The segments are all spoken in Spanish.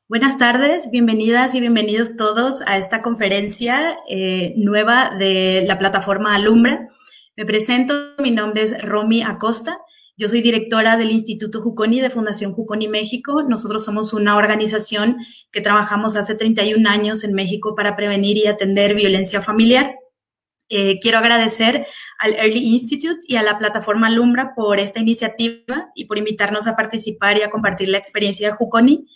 Buenas tardes, bienvenidas y bienvenidos todos a esta conferencia nueva de la plataforma Alumbra. Me presento, mi nombre es Romy Acosta, yo soy directora del Instituto Juconi de Fundación Juconi México. Nosotros somos una organización que trabajamos hace 31 años en México para prevenir y atender violencia familiar. Quiero agradecer al Early Institute y a la plataforma Alumbra por esta iniciativa y por invitarnos a participar y a compartir la experiencia de Juconi.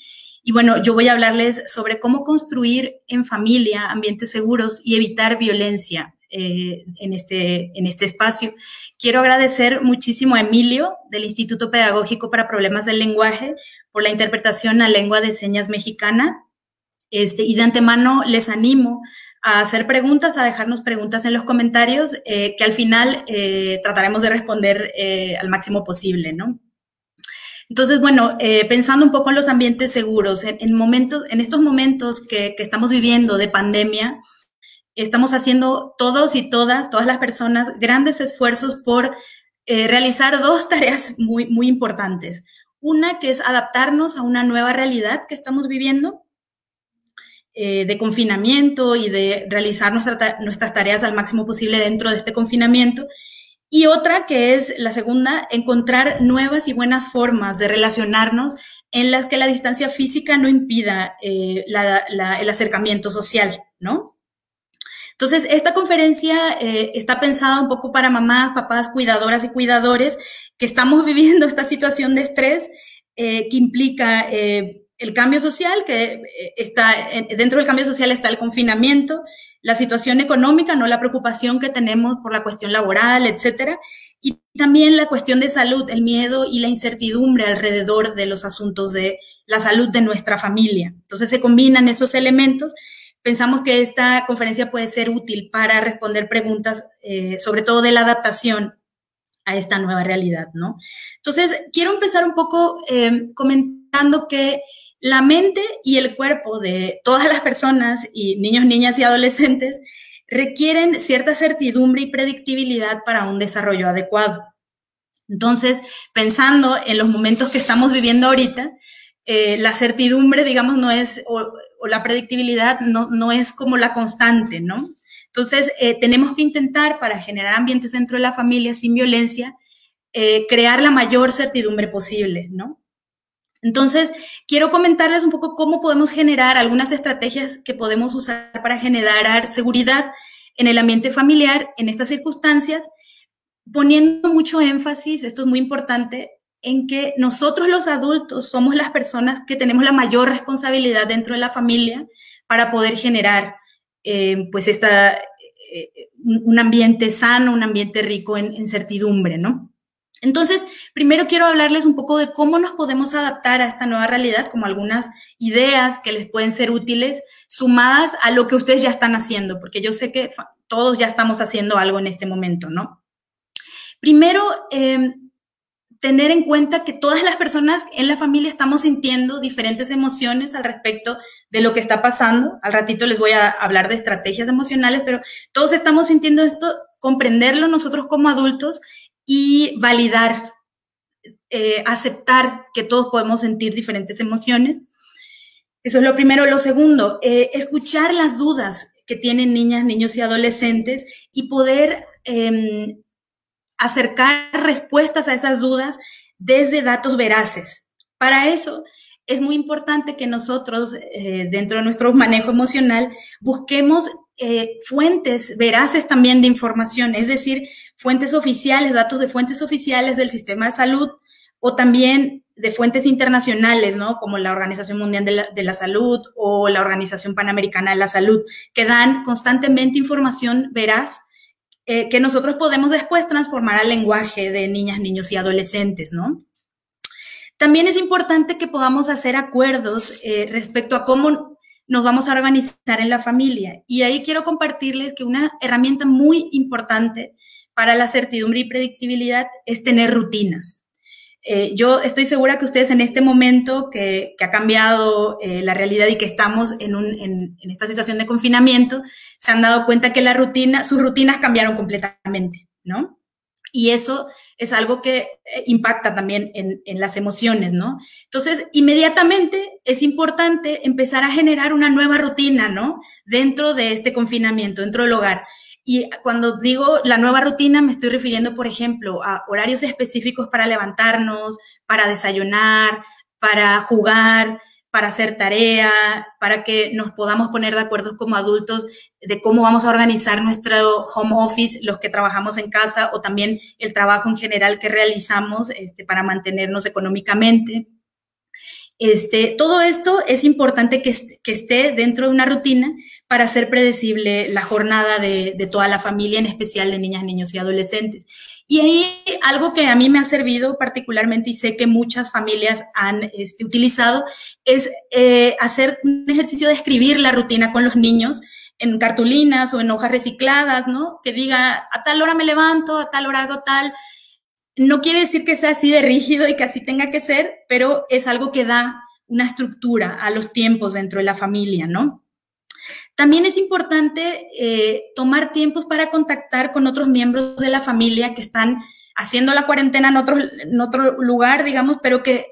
Y bueno, yo voy a hablarles sobre cómo construir en familia ambientes seguros y evitar violencia en este espacio. Quiero agradecer muchísimo a Emilio del Instituto Pedagógico para Problemas del Lenguaje por la interpretación a lengua de señas mexicana. Y de antemano les animo a hacer preguntas, a dejarnos preguntas en los comentarios que al final trataremos de responder al máximo posible, ¿no? Entonces, bueno, pensando un poco en los ambientes seguros, en estos momentos que estamos viviendo de pandemia, estamos haciendo todos y todas las personas grandes esfuerzos por realizar dos tareas muy importantes. Una que es adaptarnos a una nueva realidad que estamos viviendo, de confinamiento y de realizar nuestras tareas al máximo posible dentro de este confinamiento. Y otra que es la segunda, encontrar nuevas y buenas formas de relacionarnos en las que la distancia física no impida el acercamiento social, ¿no? Entonces, esta conferencia está pensada un poco para mamás, papás, cuidadoras y cuidadores que estamos viviendo esta situación de estrés que implica el cambio social, que está dentro del cambio social está el confinamiento, la situación económica, no la preocupación que tenemos por la cuestión laboral, etcétera, y también la cuestión de salud, el miedo y la incertidumbre alrededor de los asuntos de la salud de nuestra familia. Entonces se combinan esos elementos. Pensamos que esta conferencia puede ser útil para responder preguntas, sobre todo de la adaptación a esta nueva realidad, ¿no? Entonces, quiero empezar un poco comentando que la mente y el cuerpo de todas las personas, y niños, niñas y adolescentes, requieren cierta certidumbre y predictibilidad para un desarrollo adecuado. Entonces, pensando en los momentos que estamos viviendo ahorita, la certidumbre, digamos, no es, o la predictibilidad no es como la constante, ¿no? Entonces, tenemos que intentar, para generar ambientes dentro de la familia sin violencia, crear la mayor certidumbre posible, ¿no? Entonces, quiero comentarles un poco cómo podemos generar algunas estrategias que podemos usar para generar seguridad en el ambiente familiar en estas circunstancias, poniendo mucho énfasis, esto es muy importante, en que nosotros los adultos somos las personas que tenemos la mayor responsabilidad dentro de la familia para poder generar pues un ambiente sano, un ambiente rico en certidumbre, ¿no? Entonces, primero quiero hablarles un poco de cómo nos podemos adaptar a esta nueva realidad, como algunas ideas que les pueden ser útiles, sumadas a lo que ustedes ya están haciendo, porque yo sé que todos ya estamos haciendo algo en este momento, ¿no? Primero, tener en cuenta que todas las personas en la familia estamos sintiendo diferentes emociones al respecto de lo que está pasando. Al ratito les voy a hablar de estrategias emocionales, pero todos estamos sintiendo esto, comprenderlo nosotros como adultos y validar, aceptar que todos podemos sentir diferentes emociones. Eso es lo primero. Lo segundo, escuchar las dudas que tienen niñas, niños y adolescentes y poder acercar respuestas a esas dudas desde datos veraces. Para eso es muy importante que nosotros, dentro de nuestro manejo emocional, busquemos fuentes veraces también de información, es decir, fuentes oficiales, datos de fuentes oficiales del sistema de salud o también de fuentes internacionales, ¿no? Como la Organización Mundial de la Salud o la Organización Panamericana de la Salud, que dan constantemente información veraz que nosotros podemos después transformar al lenguaje de niñas, niños y adolescentes, ¿no? También es importante que podamos hacer acuerdos respecto a cómo nos vamos a organizar en la familia. Y ahí quiero compartirles que una herramienta muy importante para la certidumbre y predictibilidad es tener rutinas. Yo estoy segura que ustedes en este momento que ha cambiado la realidad y que estamos en esta situación de confinamiento, se han dado cuenta que sus rutinas cambiaron completamente, ¿no? Y eso es algo que impacta también en las emociones, ¿no? Entonces, inmediatamente es importante empezar a generar una nueva rutina, ¿no? Dentro de este confinamiento, dentro del hogar. Y cuando digo la nueva rutina, me estoy refiriendo, por ejemplo, a horarios específicos para levantarnos, para desayunar, para jugar, para hacer tarea, para que nos podamos poner de acuerdo como adultos de cómo vamos a organizar nuestro home office, los que trabajamos en casa, o también el trabajo en general que realizamos para mantenernos económicamente. Todo esto es importante que esté dentro de una rutina para hacer predecible la jornada de toda la familia, en especial de niñas, niños y adolescentes. Y ahí algo que a mí me ha servido particularmente y sé que muchas familias han utilizado es hacer un ejercicio de escribir la rutina con los niños en cartulinas o en hojas recicladas, ¿no? Que diga, a tal hora me levanto, a tal hora hago tal. No quiere decir que sea así de rígido y que así tenga que ser, pero es algo que da una estructura a los tiempos dentro de la familia, ¿no? También es importante tomar tiempos para contactar con otros miembros de la familia que están haciendo la cuarentena en otro lugar, digamos, pero que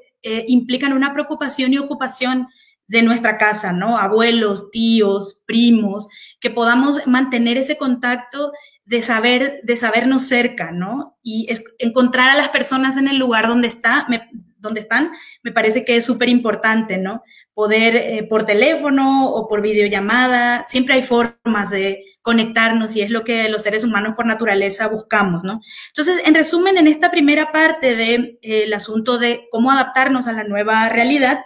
implican una preocupación y ocupación de nuestra casa, ¿no? Abuelos, tíos, primos, que podamos mantener ese contacto de sabernos cerca, ¿no? Y encontrar a las personas en el lugar donde están, me parece que es súper importante, ¿no? Poder por teléfono o por videollamada, siempre hay formas de conectarnos y es lo que los seres humanos por naturaleza buscamos, ¿no? Entonces, en resumen, en esta primera parte del asunto de cómo adaptarnos a la nueva realidad,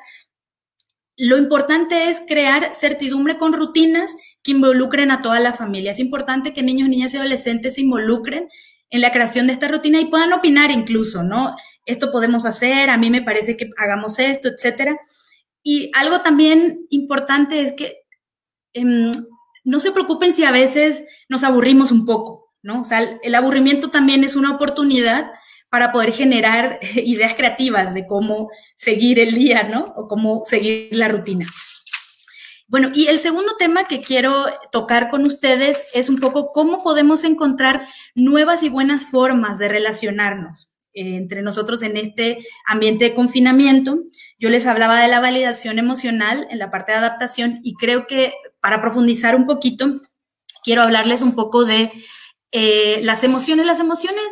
lo importante es crear certidumbre con rutinas que involucren a toda la familia. Es importante que niños, niñas y adolescentes se involucren en la creación de esta rutina y puedan opinar incluso, ¿no? Esto podemos hacer, a mí me parece que hagamos esto, etcétera. Y algo también importante es que no se preocupen si a veces nos aburrimos un poco, ¿no? O sea, el aburrimiento también es una oportunidad para poder generar ideas creativas de cómo seguir el día, ¿no? O cómo seguir la rutina. Bueno, y el segundo tema que quiero tocar con ustedes es un poco cómo podemos encontrar nuevas y buenas formas de relacionarnos entre nosotros en este ambiente de confinamiento. Yo les hablaba de la validación emocional en la parte de adaptación y creo que para profundizar un poquito, quiero hablarles un poco de las emociones. Las emociones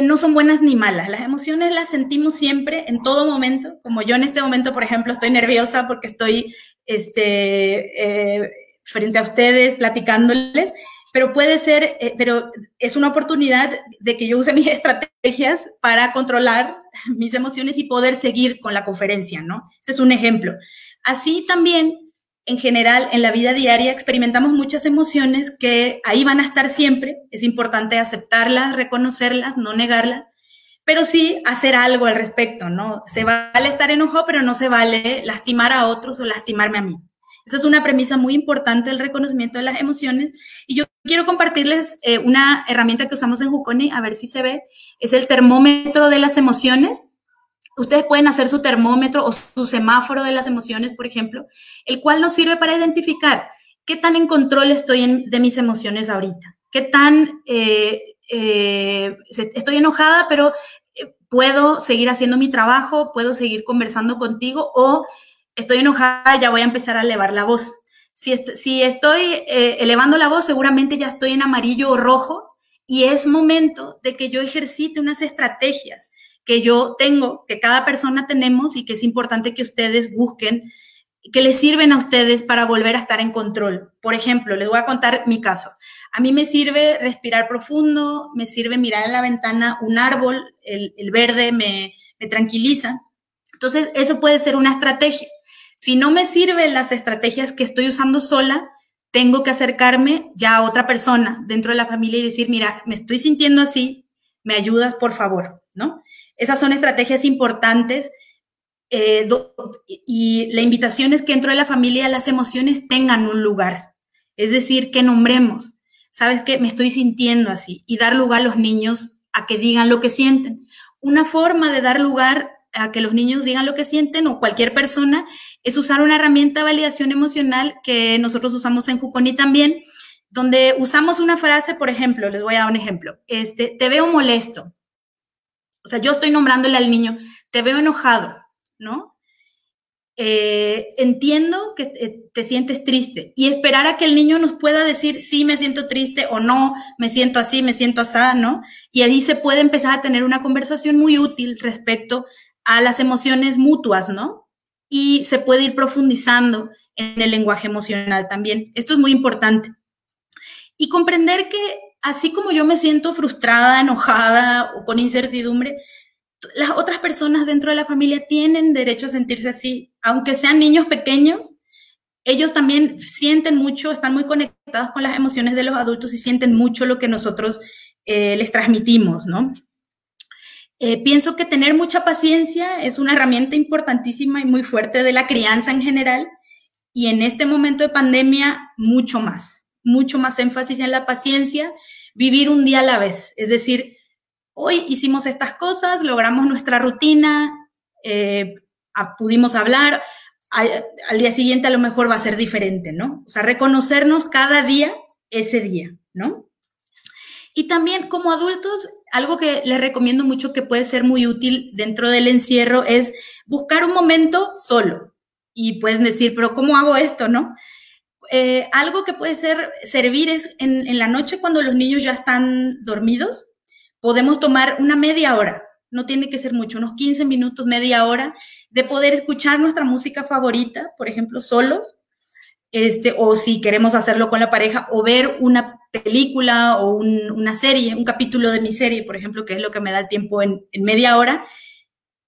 no son buenas ni malas. Las emociones las sentimos siempre, en todo momento. Como yo en este momento, por ejemplo, estoy nerviosa porque estoy frente a ustedes platicándoles, pero puede ser, pero es una oportunidad de que yo use mis estrategias para controlar mis emociones y poder seguir con la conferencia, ¿no? Ese es un ejemplo. Así también, en general, en la vida diaria experimentamos muchas emociones que ahí van a estar siempre. Es importante aceptarlas, reconocerlas, no negarlas, pero sí hacer algo al respecto, ¿no? Se vale estar enojado, pero no se vale lastimar a otros o lastimarme a mí. Esa es una premisa muy importante del reconocimiento de las emociones. Y yo quiero compartirles una herramienta que usamos en Juconi, a ver si se ve, es el termómetro de las emociones. Ustedes pueden hacer su termómetro o su semáforo de las emociones, por ejemplo, el cual nos sirve para identificar qué tan en control estoy de mis emociones ahorita, qué tan estoy enojada, pero puedo seguir haciendo mi trabajo, puedo seguir conversando contigo, o estoy enojada, ya voy a empezar a elevar la voz. Si estoy elevando la voz, seguramente ya estoy en amarillo o rojo y es momento de que yo ejercite unas estrategias que yo tengo, que cada persona tenemos y que es importante que ustedes busquen, que les sirven a ustedes para volver a estar en control. Por ejemplo, les voy a contar mi caso. A mí me sirve respirar profundo, me sirve mirar en la ventana un árbol, el verde me tranquiliza. Entonces, eso puede ser una estrategia. Si no me sirven las estrategias que estoy usando sola, tengo que acercarme ya a otra persona dentro de la familia y decir, mira, me estoy sintiendo así, ¿me ayudas, por favor? ¿No? Esas son estrategias importantes y la invitación es que dentro de la familia las emociones tengan un lugar, es decir, que nombremos, ¿sabes qué? Me estoy sintiendo así y dar lugar a los niños a que digan lo que sienten. Una forma de dar lugar a que los niños digan lo que sienten o cualquier persona es usar una herramienta de validación emocional que nosotros usamos en Juconi también, donde usamos una frase, por ejemplo, les voy a dar un ejemplo, te veo molesto. O sea, yo estoy nombrándole al niño, te veo enojado, ¿no? Entiendo que te sientes triste y esperar a que el niño nos pueda decir sí, me siento triste o no, me siento así, me siento así, ¿no? Y ahí se puede empezar a tener una conversación muy útil respecto a las emociones mutuas, ¿no? Y se puede ir profundizando en el lenguaje emocional también. Esto es muy importante. Y comprender que así como yo me siento frustrada, enojada o con incertidumbre, las otras personas dentro de la familia tienen derecho a sentirse así, aunque sean niños pequeños, ellos también sienten mucho, están muy conectados con las emociones de los adultos y sienten mucho lo que nosotros les transmitimos, ¿no? Pienso que tener mucha paciencia es una herramienta importantísima y muy fuerte de la crianza en general, y en este momento de pandemia mucho más énfasis en la paciencia, vivir un día a la vez, es decir, hoy hicimos estas cosas, logramos nuestra rutina, pudimos hablar, al día siguiente a lo mejor va a ser diferente, ¿no? O sea, reconocernos cada día ese día, ¿no? Y también como adultos, algo que les recomiendo mucho que puede ser muy útil dentro del encierro es buscar un momento solo. Y pueden decir, pero ¿cómo hago esto, no? Algo que puede servir es en la noche cuando los niños ya están dormidos, podemos tomar una media hora, no tiene que ser mucho, unos 15 minutos, media hora, de poder escuchar nuestra música favorita, por ejemplo, solos, o si queremos hacerlo con la pareja, o ver una película o una serie, un capítulo de mi serie, por ejemplo, que es lo que me da el tiempo en media hora,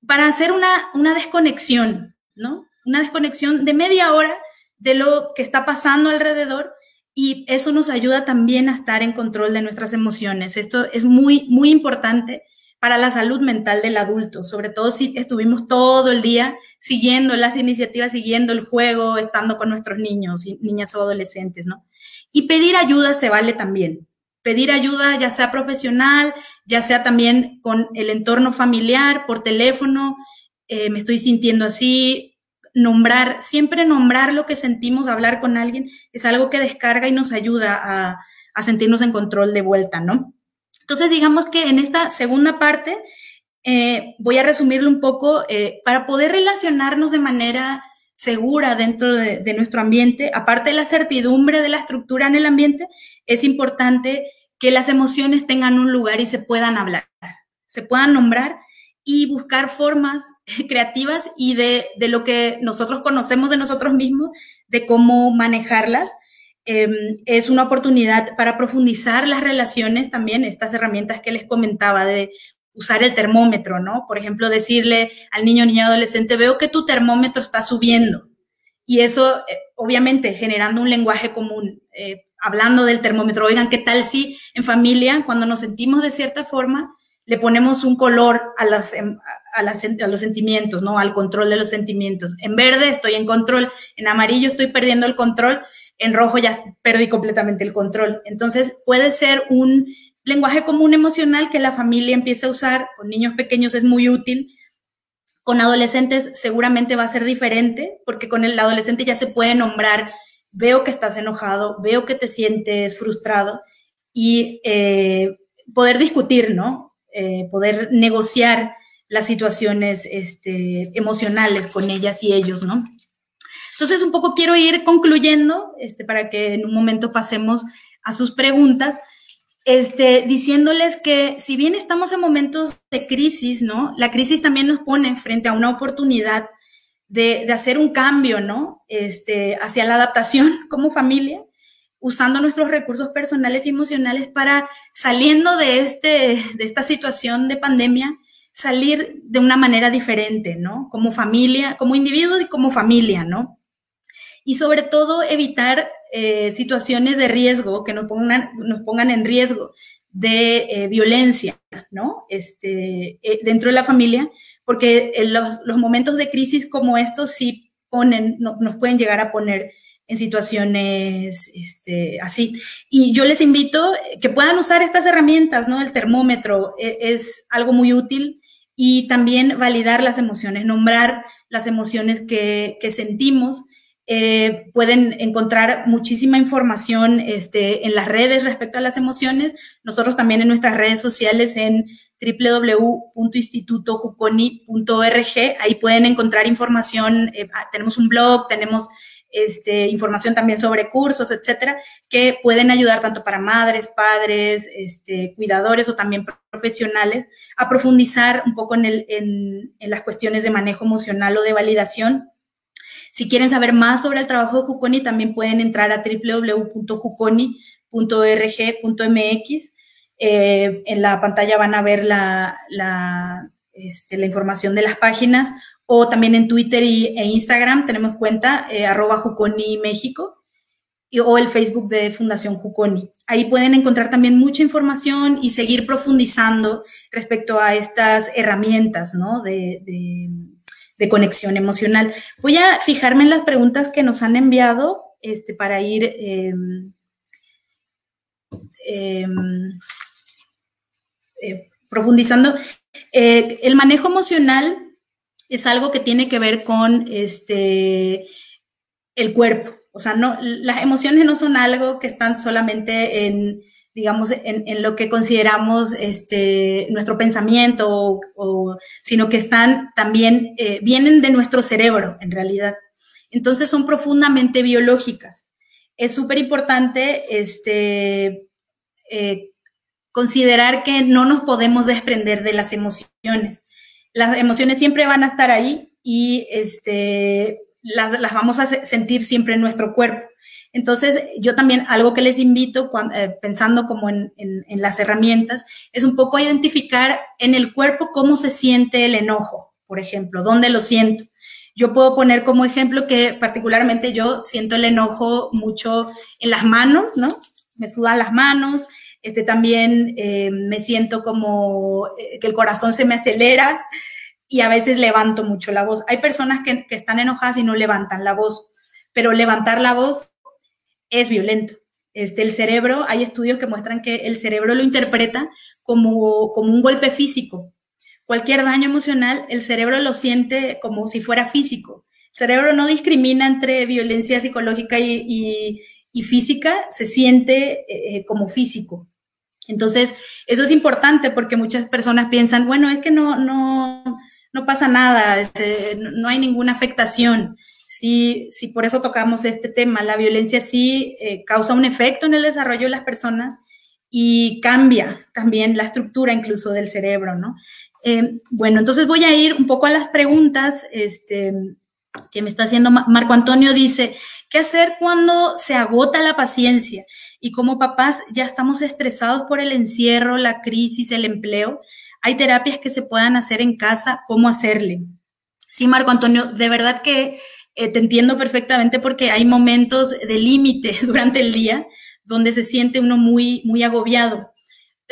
para hacer una desconexión, ¿no? Una desconexión de media hora de lo que está pasando alrededor, y eso nos ayuda también a estar en control de nuestras emociones. Esto es muy, muy importante para la salud mental del adulto, sobre todo si estuvimos todo el día siguiendo las iniciativas, siguiendo el juego, estando con nuestros niños, niñas o adolescentes, ¿no? Y pedir ayuda se vale también. Pedir ayuda ya sea profesional, ya sea también con el entorno familiar, por teléfono, me estoy sintiendo así, siempre nombrar lo que sentimos, hablar con alguien, es algo que descarga y nos ayuda a sentirnos en control de vuelta, ¿no? Entonces, digamos que en esta segunda parte voy a resumirlo un poco, para poder relacionarnos de manera segura dentro de nuestro ambiente, aparte de la certidumbre de la estructura en el ambiente, es importante que las emociones tengan un lugar y se puedan hablar, se puedan nombrar y buscar formas creativas y de lo que nosotros conocemos de nosotros mismos, de cómo manejarlas. Es una oportunidad para profundizar las relaciones también, estas herramientas que les comentaba de usar el termómetro, ¿no? Por ejemplo, decirle al niño o niña adolescente, veo que tu termómetro está subiendo. Y eso, obviamente, generando un lenguaje común, hablando del termómetro. Oigan, ¿qué tal si en familia, cuando nos sentimos de cierta forma, le ponemos un color a los sentimientos, ¿no? Al control de los sentimientos. En verde estoy en control, en amarillo estoy perdiendo el control, en rojo ya perdí completamente el control. Entonces, puede ser un lenguaje común emocional que la familia empiece a usar. Con niños pequeños es muy útil. Con adolescentes seguramente va a ser diferente, porque con el adolescente ya se puede nombrar, veo que estás enojado, veo que te sientes frustrado, y poder discutir, ¿no? Poder negociar las situaciones emocionales con ellas y ellos, ¿no? Entonces, un poco quiero ir concluyendo, para que en un momento pasemos a sus preguntas, diciéndoles que si bien estamos en momentos de crisis, ¿no? La crisis también nos pone frente a una oportunidad de hacer un cambio, ¿no? Hacia la adaptación como familia, usando nuestros recursos personales y emocionales para, saliendo de esta situación de pandemia, salir de una manera diferente, ¿no? Como familia, como individuo y como familia, ¿no? Y sobre todo evitar situaciones de riesgo que nos pongan en riesgo de violencia, ¿no? Dentro de la familia, porque los momentos de crisis como estos sí nos pueden llegar a poner en situaciones así. Y yo les invito que puedan usar estas herramientas, ¿no? El termómetro es algo muy útil, y también validar las emociones, nombrar las emociones que sentimos, pueden encontrar muchísima información en las redes respecto a las emociones. Nosotros también en nuestras redes sociales en www.institutojuconi.org, ahí pueden encontrar información, tenemos un blog, tenemos información también sobre cursos, etcétera, que pueden ayudar tanto para madres, padres, cuidadores o también profesionales a profundizar un poco en las cuestiones de manejo emocional o de validación. Si quieren saber más sobre el trabajo de Juconi, también pueden entrar a www.juconi.org.mx. En la pantalla van a ver la información de las páginas, o también en Twitter e Instagram tenemos cuenta @Juconi México, o el Facebook de Fundación Juconi. Ahí pueden encontrar también mucha información y seguir profundizando respecto a estas herramientas, ¿no? de conexión emocional. Voy a fijarme en las preguntas que nos han enviado para ir profundizando. El manejo emocional es algo que tiene que ver con el cuerpo. O sea, no, las emociones no son algo que están solamente en lo que consideramos nuestro pensamiento, sino que están también, vienen de nuestro cerebro, en realidad. Entonces, son profundamente biológicas. Es súper importante considerar que no nos podemos desprender de las emociones. Las emociones siempre van a estar ahí y las vamos a sentir siempre en nuestro cuerpo. Entonces, yo también, algo que les invito, pensando como en las herramientas, es un poco identificar en el cuerpo cómo se siente el enojo, por ejemplo, dónde lo siento. Yo puedo poner como ejemplo que particularmente yo siento el enojo mucho en las manos, ¿no? Me sudan las manos, también me siento como que el corazón se me acelera y a veces levanto mucho la voz. Hay personas que están enojadas y no levantan la voz, pero levantar la voz es violento. El cerebro, hay estudios que muestran que el cerebro lo interpreta como un golpe físico. Cualquier daño emocional, el cerebro lo siente como si fuera físico. El cerebro no discrimina entre violencia psicológica y física, se siente como físico. Entonces, eso es importante porque muchas personas piensan, bueno, es que no pasa nada, no hay ninguna afectación. Sí, por eso tocamos este tema. La violencia sí causa un efecto en el desarrollo de las personas y cambia también la estructura incluso del cerebro, ¿no? Bueno, entonces voy a ir un poco a las preguntas que me está haciendo Marco Antonio. Dice, ¿qué hacer cuando se agota la paciencia? Y como papás ya estamos estresados por el encierro, la crisis, el empleo. ¿Hay terapias que se puedan hacer en casa? ¿Cómo hacerle? Sí, Marco Antonio, de verdad que te entiendo perfectamente porque hay momentos de límite durante el día donde se siente uno muy, muy agobiado.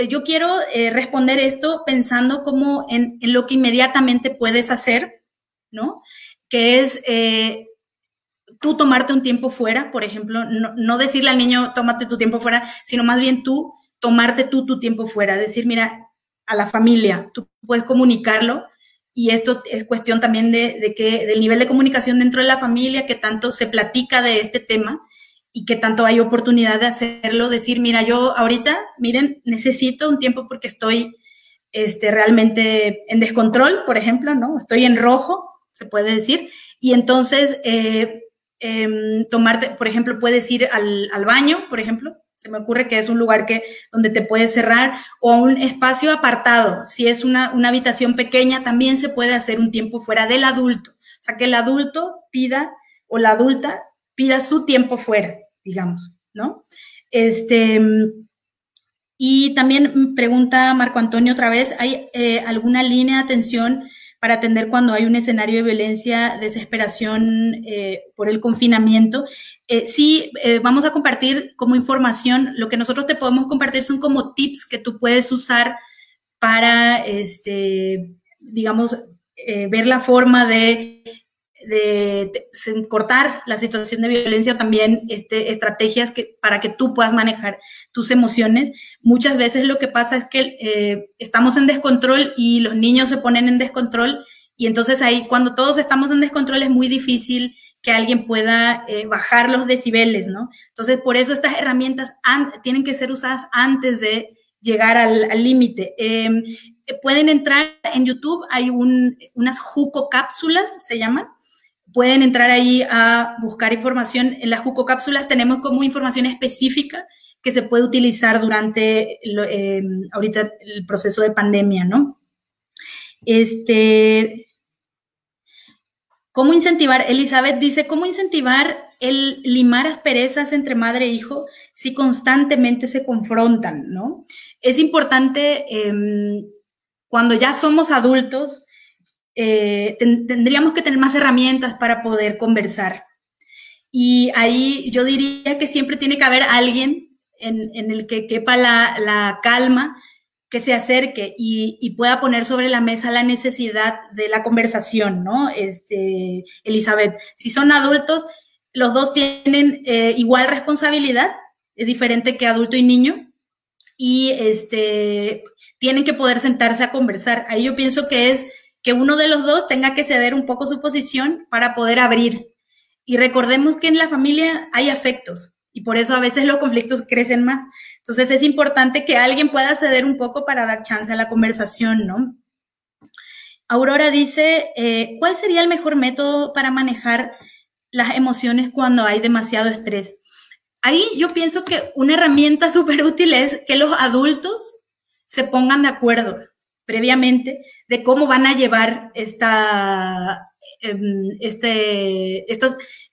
Yo quiero responder esto pensando como en lo que inmediatamente puedes hacer, ¿no? Que es tú tomarte un tiempo fuera, por ejemplo, no decirle al niño, tómate tu tiempo fuera, sino más bien tú tomarte tu tiempo fuera, decir, mira, a la familia, tú puedes comunicarlo. Y esto es cuestión también del nivel de comunicación dentro de la familia, que tanto se platica de este tema y que tanto hay oportunidad de hacerlo, decir, mira, yo ahorita, miren, necesito un tiempo porque estoy realmente en descontrol, por ejemplo, ¿no? Estoy en rojo, se puede decir, y entonces tomarte, por ejemplo, puedes ir al baño, por ejemplo, se me ocurre que es un lugar donde te puedes cerrar, o a un espacio apartado. Si es una habitación pequeña, también se puede hacer un tiempo fuera del adulto. O sea, que el adulto pida, o la adulta pida su tiempo fuera, digamos, ¿no? Y también pregunta Marco Antonio otra vez, ¿hay alguna línea de atención para atender cuando hay un escenario de violencia, desesperación por el confinamiento? Sí, vamos a compartir como información. Lo que nosotros te podemos compartir son como tips que tú puedes usar para, digamos, ver la forma de cortar la situación de violencia, o también estrategias para que tú puedas manejar tus emociones. Muchas veces lo que pasa es que estamos en descontrol y los niños se ponen en descontrol, y entonces ahí cuando todos estamos en descontrol es muy difícil que alguien pueda bajar los decibeles, ¿no? Entonces, por eso estas herramientas tienen que ser usadas antes de llegar al límite. Pueden entrar en YouTube, hay unas jucocápsulas, se llaman. Pueden entrar ahí a buscar información. En las jucocápsulas tenemos como información específica que se puede utilizar durante ahorita el proceso de pandemia, ¿no? ¿Cómo incentivar? Elizabeth dice, ¿cómo incentivar el limar asperezas entre madre e hijo si constantemente se confrontan, ¿no? Es importante, cuando ya somos adultos, tendríamos que tener más herramientas para poder conversar. Y ahí yo diría que siempre tiene que haber alguien en el que quepa la calma, que se acerque y pueda poner sobre la mesa la necesidad de la conversación, ¿no? Elizabeth, si son adultos, los dos tienen igual responsabilidad, es diferente que adulto y niño, y tienen que poder sentarse a conversar. Ahí yo pienso que es que uno de los dos tenga que ceder un poco su posición para poder abrir. Y recordemos que en la familia hay afectos y por eso a veces los conflictos crecen más. Entonces es importante que alguien pueda ceder un poco para dar chance a la conversación, ¿no? Aurora dice, ¿cuál sería el mejor método para manejar las emociones cuando hay demasiado estrés? Ahí yo pienso que una herramienta súper útil es que los adultos se pongan de acuerdo previamente de cómo van a llevar estos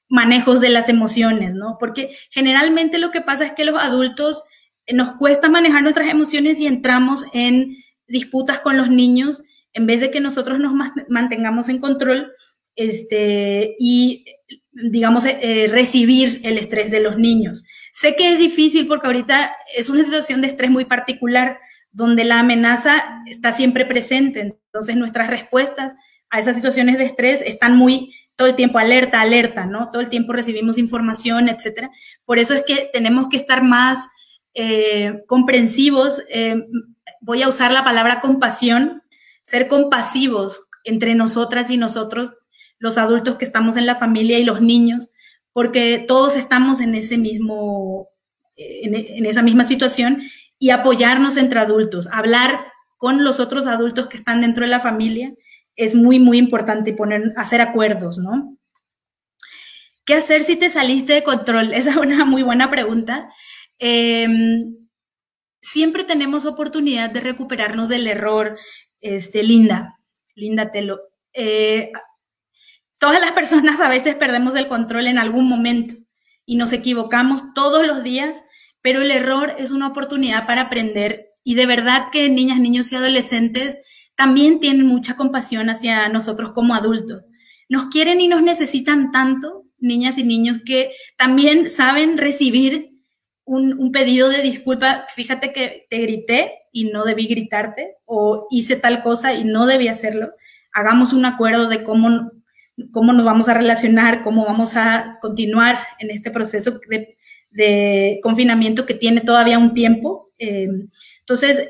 manejos de las emociones, ¿no? Porque generalmente lo que pasa es que los adultos nos cuesta manejar nuestras emociones y entramos en disputas con los niños en vez de que nosotros nos mantengamos en control y, digamos, recibir el estrés de los niños. Sé que es difícil porque ahorita es una situación de estrés muy particular donde la amenaza está siempre presente. Entonces, nuestras respuestas a esas situaciones de estrés están todo el tiempo alerta, ¿no? Todo el tiempo recibimos información, etcétera. Por eso es que tenemos que estar más comprensivos. Voy a usar la palabra compasión, ser compasivos entre nosotras y nosotros, los adultos que estamos en la familia y los niños, porque todos estamos en esa misma situación, y apoyarnos entre adultos, hablar con los otros adultos que están dentro de la familia es muy, muy importante, hacer acuerdos, ¿no? ¿Qué hacer si te saliste de control? Esa es una muy buena pregunta. Siempre tenemos oportunidad de recuperarnos del error, Linda Telo. Todas las personas a veces perdemos el control en algún momento y nos equivocamos todos los días, pero el error es una oportunidad para aprender, y de verdad que niñas, niños y adolescentes también tienen mucha compasión hacia nosotros como adultos. Nos quieren y nos necesitan tanto, niñas y niños, que también saben recibir un pedido de disculpa. Fíjate que te grité y no debí gritarte, o hice tal cosa y no debí hacerlo. Hagamos un acuerdo de cómo nos vamos a relacionar, cómo vamos a continuar en este proceso de confinamiento que tiene todavía un tiempo. Entonces,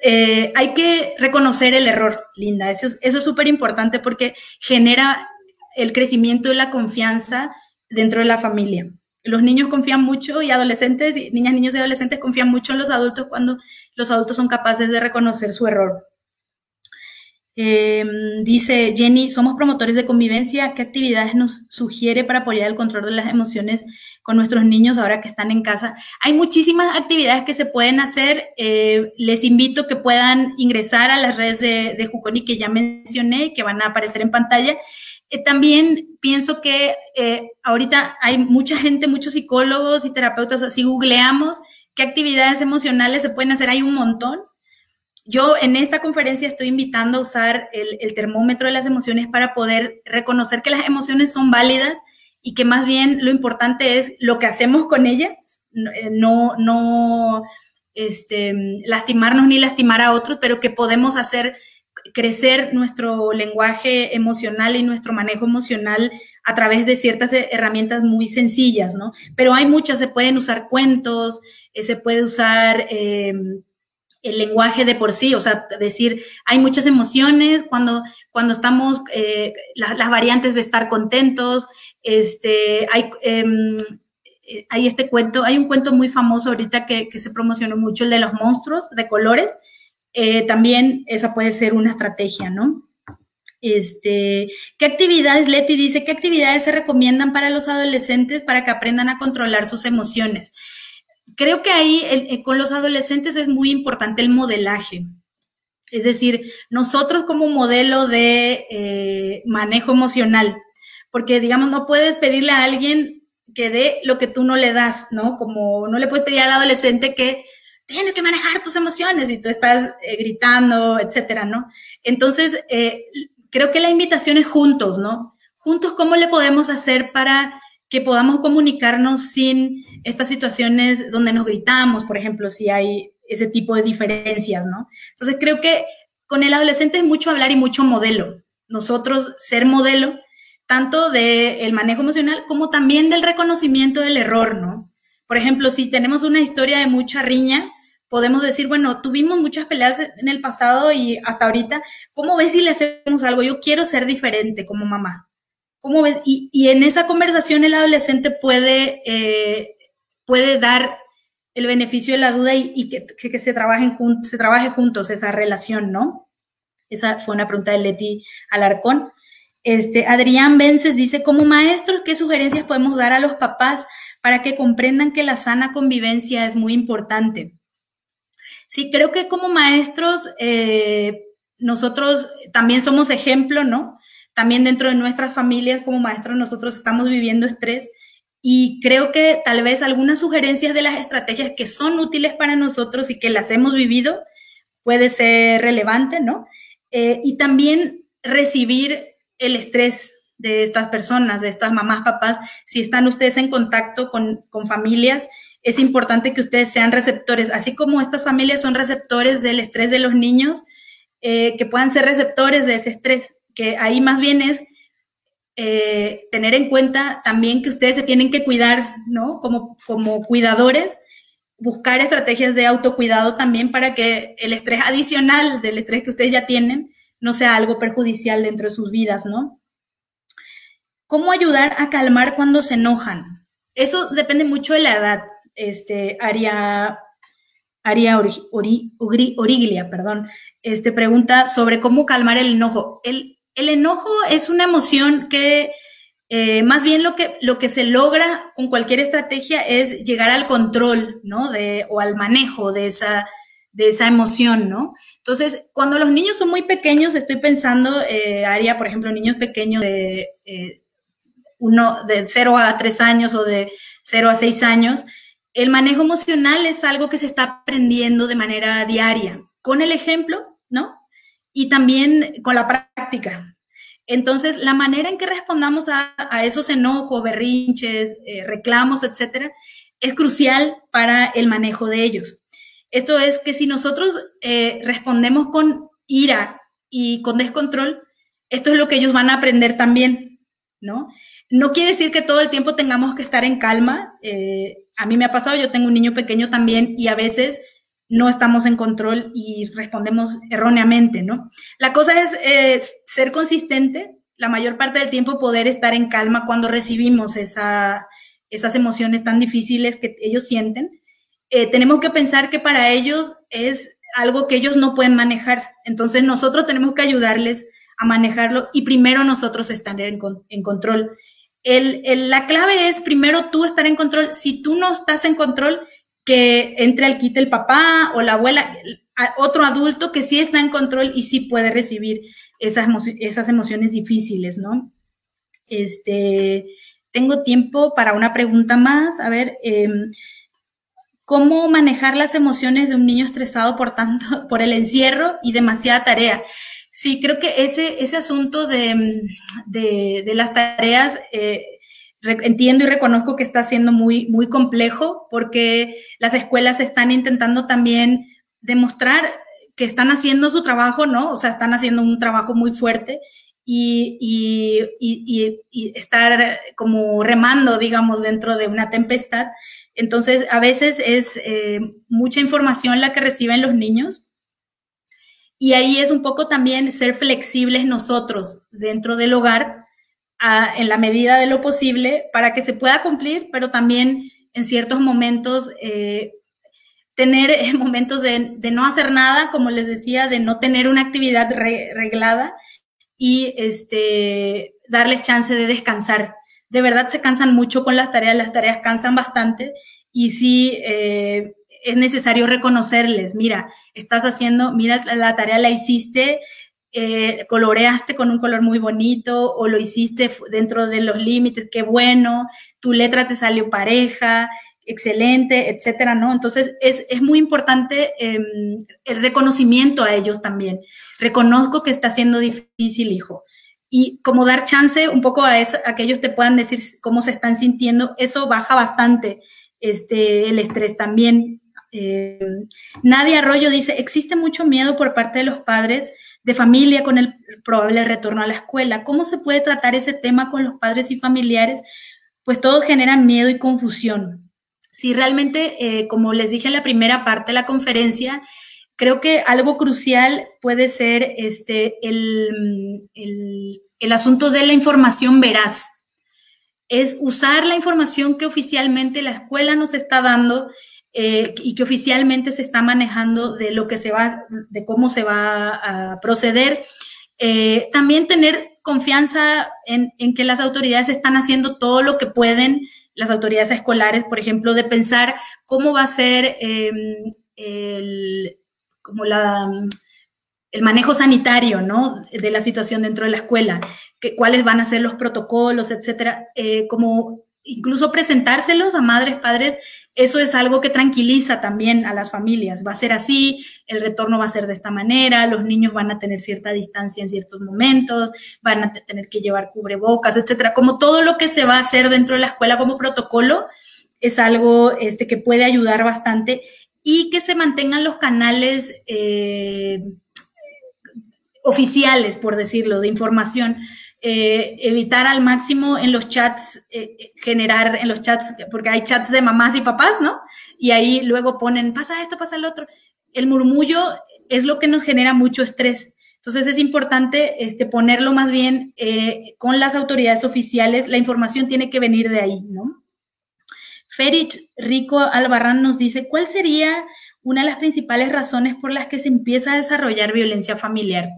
hay que reconocer el error, Linda. Eso es súper importante porque genera el crecimiento y la confianza dentro de la familia. Los niños confían mucho y adolescentes, niñas, niños y adolescentes confían mucho en los adultos cuando los adultos son capaces de reconocer su error. Dice Jenny, somos promotores de convivencia. ¿Qué actividades nos sugiere para apoyar el control de las emociones con nuestros niños ahora que están en casa? Hay muchísimas actividades que se pueden hacer. Les invito a que puedan ingresar a las redes de Juconi que ya mencioné, que van a aparecer en pantalla. También pienso que ahorita hay mucha gente, muchos psicólogos y terapeutas, así googleamos qué actividades emocionales se pueden hacer, hay un montón. Yo en esta conferencia estoy invitando a usar el termómetro de las emociones para poder reconocer que las emociones son válidas y que más bien lo importante es lo que hacemos con ellas, no lastimarnos ni lastimar a otros, pero que podemos hacer crecer nuestro lenguaje emocional y nuestro manejo emocional a través de ciertas herramientas muy sencillas, ¿no? Pero hay muchas, se pueden usar cuentos, se puede usar el lenguaje de por sí, o sea, decir, hay muchas emociones cuando estamos, las variantes de estar contentos, hay este cuento, hay un cuento muy famoso ahorita que se promocionó mucho, el de los monstruos de colores, también esa puede ser una estrategia, ¿no? ¿Qué actividades, Leti dice, qué actividades se recomiendan para los adolescentes para que aprendan a controlar sus emociones? Creo que ahí con los adolescentes es muy importante el modelaje. Es decir, nosotros como modelo de manejo emocional, porque digamos, no puedes pedirle a alguien que dé lo que tú no le das, ¿no? Como no le puedes pedir al adolescente que tienes que manejar tus emociones y tú estás gritando, etcétera, ¿no? Entonces, creo que la invitación es juntos, ¿no? Juntos, ¿cómo le podemos hacer para que podamos comunicarnos sin estas situaciones donde nos gritamos, por ejemplo, si hay ese tipo de diferencias, ¿no? Entonces, creo que con el adolescente es mucho hablar y mucho modelo. Nosotros ser modelo, tanto del manejo emocional como también del reconocimiento del error, ¿no? Por ejemplo, si tenemos una historia de mucha riña, podemos decir, bueno, tuvimos muchas peleas en el pasado y hasta ahorita, ¿cómo ves si le hacemos algo? Yo quiero ser diferente como mamá. ¿Cómo ves? Y en esa conversación el adolescente puede dar el beneficio de la duda y que se trabaje juntos esa relación, ¿no? Esa fue una pregunta de Leti Alarcón. Adrián Vences dice, como maestros, ¿qué sugerencias podemos dar a los papás para que comprendan que la sana convivencia es muy importante? Sí, creo que como maestros nosotros también somos ejemplo, ¿no? También dentro de nuestras familias como maestros nosotros estamos viviendo estrés y creo que tal vez algunas sugerencias de las estrategias que son útiles para nosotros y que las hemos vivido puede ser relevante, ¿no? Y también recibir el estrés de estas personas, de estas mamás, papás, si están ustedes en contacto con familias, es importante que ustedes sean receptores, así como estas familias son receptores del estrés de los niños, que puedan ser receptores de ese estrés, que ahí más bien es tener en cuenta también que ustedes se tienen que cuidar, ¿no? Como cuidadores, buscar estrategias de autocuidado también para que el estrés adicional del estrés que ustedes ya tienen no sea algo perjudicial dentro de sus vidas, ¿no? ¿Cómo ayudar a calmar cuando se enojan? Eso depende mucho de la edad. Aria Origlia, perdón, pregunta sobre cómo calmar el enojo. El enojo es una emoción que más bien lo que se logra con cualquier estrategia es llegar al control, ¿no? O al manejo de esa emoción, ¿no? Entonces, cuando los niños son muy pequeños, estoy pensando, Aria, por ejemplo, niños pequeños de 0 a 3 años o de 0 a 6 años, el manejo emocional es algo que se está aprendiendo de manera diaria, con el ejemplo, ¿no? Y también con la práctica. Entonces, la manera en que respondamos a esos enojos, berrinches, reclamos, etcétera, es crucial para el manejo de ellos. Esto es que si nosotros respondemos con ira y con descontrol, esto es lo que ellos van a aprender también, ¿no? No quiere decir que todo el tiempo tengamos que estar en calma. A mí me ha pasado, yo tengo un niño pequeño también y a veces no estamos en control y respondemos erróneamente, ¿no? La cosa es ser consistente, la mayor parte del tiempo poder estar en calma cuando recibimos esas emociones tan difíciles que ellos sienten. Tenemos que pensar que para ellos es algo que ellos no pueden manejar, entonces nosotros tenemos que ayudarles a manejarlo y primero nosotros estar en control. La clave es primero tú estar en control. Si tú no estás en control, que entre al quite el papá o la abuela, otro adulto que sí está en control y sí puede recibir esas emociones difíciles, ¿no? Tengo tiempo para una pregunta más. A ver, ¿cómo manejar las emociones de un niño estresado por el encierro y demasiada tarea? Sí, creo que ese asunto de las tareas, entiendo y reconozco que está siendo muy, muy complejo porque las escuelas están intentando también demostrar que están haciendo su trabajo, ¿no? O sea, están haciendo un trabajo muy fuerte y estar como remando, digamos, dentro de una tempestad. Entonces, a veces es mucha información la que reciben los niños y ahí es un poco también ser flexibles nosotros dentro del hogar en la medida de lo posible para que se pueda cumplir, pero también en ciertos momentos tener momentos de no hacer nada, como les decía, de no tener una actividad reglada y darles chance de descansar. De verdad se cansan mucho con las tareas cansan bastante y sí es necesario reconocerles, mira, estás haciendo, mira, la tarea la hiciste, coloreaste con un color muy bonito o lo hiciste dentro de los límites, qué bueno, tu letra te salió pareja, excelente, etcétera, ¿no? Entonces es muy importante el reconocimiento a ellos también. Reconozco que está siendo difícil, hijo. Y como dar chance un poco a que ellos te puedan decir cómo se están sintiendo, eso baja bastante el estrés también. Nadia Arroyo dice, existe mucho miedo por parte de los padres de familia con el probable retorno a la escuela. ¿Cómo se puede tratar ese tema con los padres y familiares? Pues todos generan miedo y confusión. Sí, realmente, como les dije en la primera parte de la conferencia, creo que algo crucial puede ser el asunto de la información veraz. Es usar la información que oficialmente la escuela nos está dando y que oficialmente se está manejando de lo que se va, de cómo se va a proceder. También tener confianza en que las autoridades están haciendo todo lo que pueden, las autoridades escolares, por ejemplo, de pensar cómo va a ser el manejo sanitario, ¿no? De la situación dentro de la escuela, cuáles van a ser los protocolos, etcétera, como incluso presentárselos a madres, padres, eso es algo que tranquiliza también a las familias. Va a ser así, el retorno va a ser de esta manera, los niños van a tener cierta distancia en ciertos momentos, van a tener que llevar cubrebocas, etcétera. Como todo lo que se va a hacer dentro de la escuela como protocolo es algo que puede ayudar bastante y que se mantengan los canales oficiales, por decirlo, de información. Evitar al máximo en los chats, generar en los chats, porque hay chats de mamás y papás, ¿no? Y ahí luego ponen, pasa esto, pasa lo otro. El murmullo es lo que nos genera mucho estrés. Entonces es importante ponerlo más bien con las autoridades oficiales. La información tiene que venir de ahí, ¿no? Ferich Rico Albarrán nos dice, ¿cuál sería una de las principales razones por las que se empieza a desarrollar violencia familiar?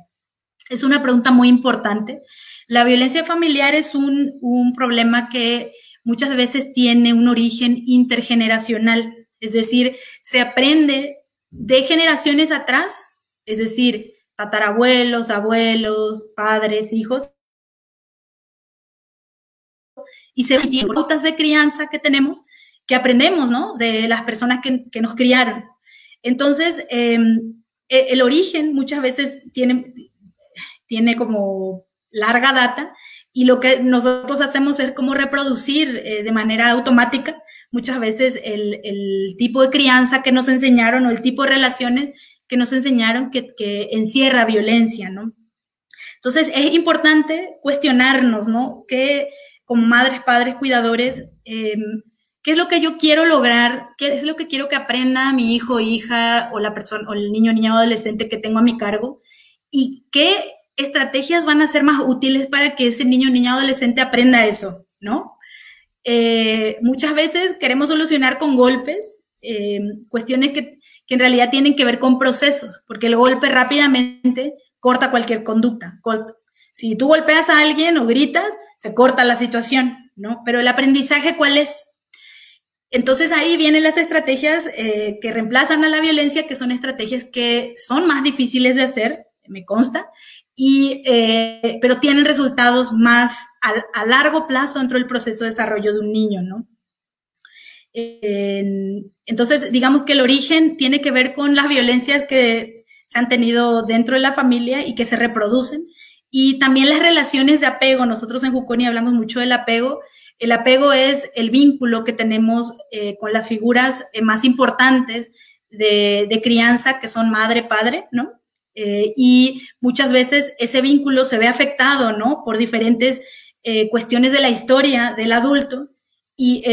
Es una pregunta muy importante. La violencia familiar es un problema que muchas veces tiene un origen intergeneracional, es decir, se aprende de generaciones atrás, es decir, tatarabuelos, abuelos, padres, hijos, y se tienen pautas de crianza que tenemos, que aprendemos, ¿no? De las personas que nos criaron. Entonces, el origen muchas veces tiene como larga data y lo que nosotros hacemos es como reproducir de manera automática muchas veces el tipo de crianza que nos enseñaron o el tipo de relaciones que nos enseñaron que encierra violencia, ¿no? Entonces es importante cuestionarnos, ¿no? Que como madres, padres, cuidadores, ¿qué es lo que yo quiero lograr? ¿Qué es lo que quiero que aprenda mi hijo, hija o la persona o el niño, niña o adolescente que tengo a mi cargo? ¿Y qué estrategias van a ser más útiles para que ese niño, niña, adolescente aprenda eso, ¿no? Muchas veces queremos solucionar con golpes cuestiones que en realidad tienen que ver con procesos, porque el golpe rápidamente corta cualquier conducta. Si tú golpeas a alguien o gritas, se corta la situación, ¿no? Pero el aprendizaje, ¿cuál es? Entonces ahí vienen las estrategias que reemplazan a la violencia, que son estrategias que son más difíciles de hacer, me consta, pero tienen resultados más a largo plazo dentro del proceso de desarrollo de un niño, ¿no? Entonces, digamos que el origen tiene que ver con las violencias que se han tenido dentro de la familia y que se reproducen, y también las relaciones de apego. Nosotros en Juconi hablamos mucho del apego. El apego es el vínculo que tenemos con las figuras más importantes de crianza, que son madre, padre, ¿no? Y muchas veces ese vínculo se ve afectado, ¿no? Por diferentes cuestiones de la historia del adulto, y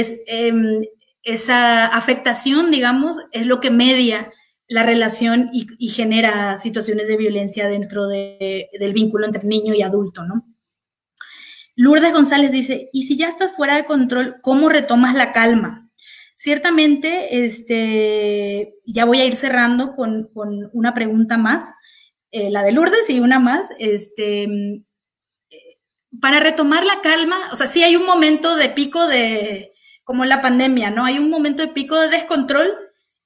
esa afectación, digamos, es lo que media la relación y genera situaciones de violencia dentro del vínculo entre niño y adulto, ¿no? Lourdes González dice, ¿y si ya estás fuera de control, cómo retomas la calma? Ciertamente, ya voy a ir cerrando con una pregunta más, la de Lourdes y una más. Para retomar la calma, o sea, sí hay un momento de pico como la pandemia, ¿no? Hay un momento de pico de descontrol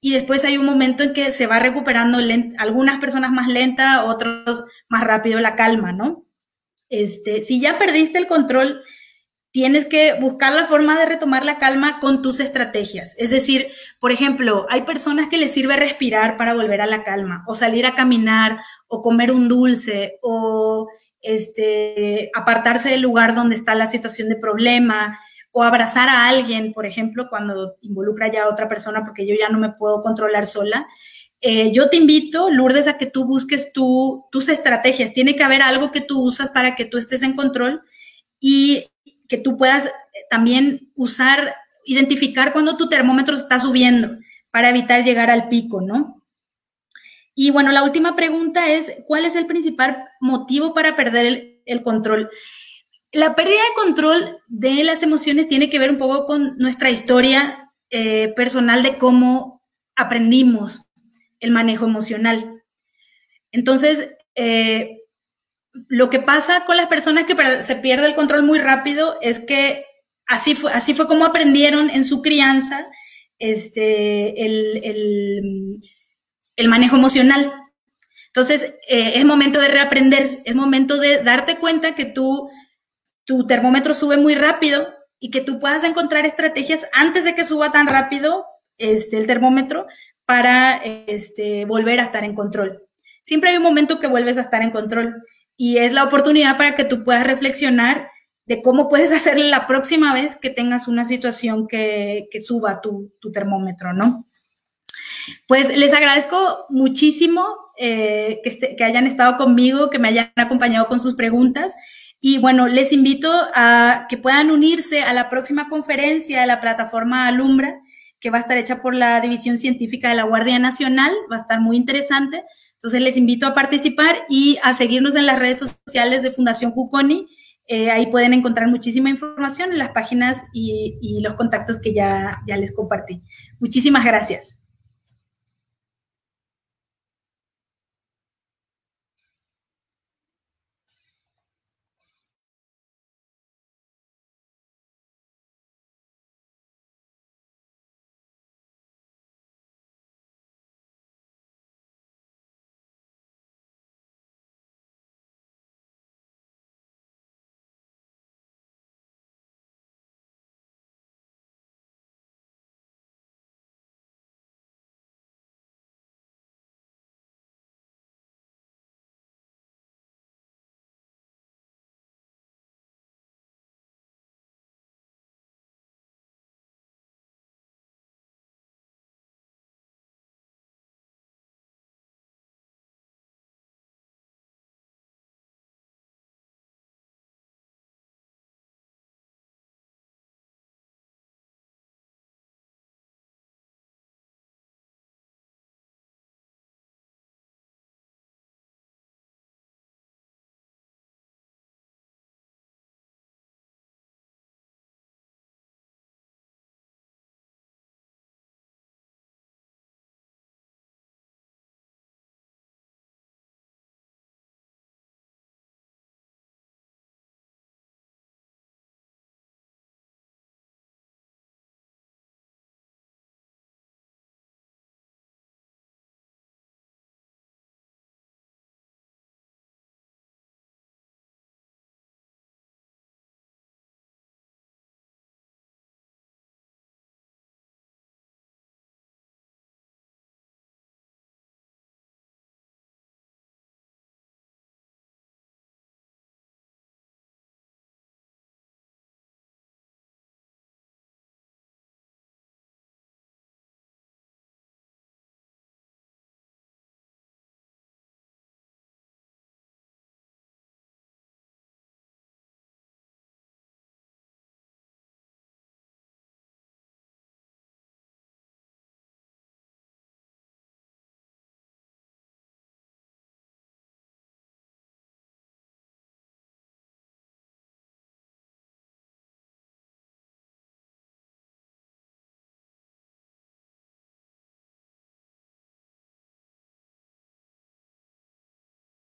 y después hay un momento en que se va recuperando algunas personas más lenta, otros más rápido la calma, ¿no? Si ya perdiste el control, tienes que buscar la forma de retomar la calma con tus estrategias. Es decir, por ejemplo, hay personas que les sirve respirar para volver a la calma, o salir a caminar, o comer un dulce, o apartarse del lugar donde está la situación de problema, o abrazar a alguien, por ejemplo, cuando involucra ya a otra persona, porque yo ya no me puedo controlar sola. Yo te invito, Lourdes, a que tú busques tus estrategias. Tiene que haber algo que tú usas para que tú estés en control y que tú puedas también identificar cuando tu termómetro está subiendo para evitar llegar al pico, ¿no? Y bueno, la última pregunta es, ¿cuál es el principal motivo para perder el control? La pérdida de control de las emociones tiene que ver un poco con nuestra historia personal de cómo aprendimos el manejo emocional. Entonces, lo que pasa con las personas que se pierde el control muy rápido es que así fue como aprendieron en su crianza el manejo emocional. Entonces, es momento de reaprender, es momento de darte cuenta que tu termómetro sube muy rápido y que tú puedas encontrar estrategias antes de que suba tan rápido el termómetro para volver a estar en control. Siempre hay un momento que vuelves a estar en control y es la oportunidad para que tú puedas reflexionar de cómo puedes hacerle la próxima vez que tengas una situación que suba tu termómetro, ¿no? Pues les agradezco muchísimo que hayan estado conmigo, que me hayan acompañado con sus preguntas. Y bueno, les invito a que puedan unirse a la próxima conferencia de la plataforma Alumbra, que va a estar hecha por la División Científica de la Guardia Nacional. Va a estar muy interesante. Entonces les invito a participar y a seguirnos en las redes sociales de Fundación Juconi. Ahí pueden encontrar muchísima información en las páginas y los contactos que ya les compartí. Muchísimas gracias.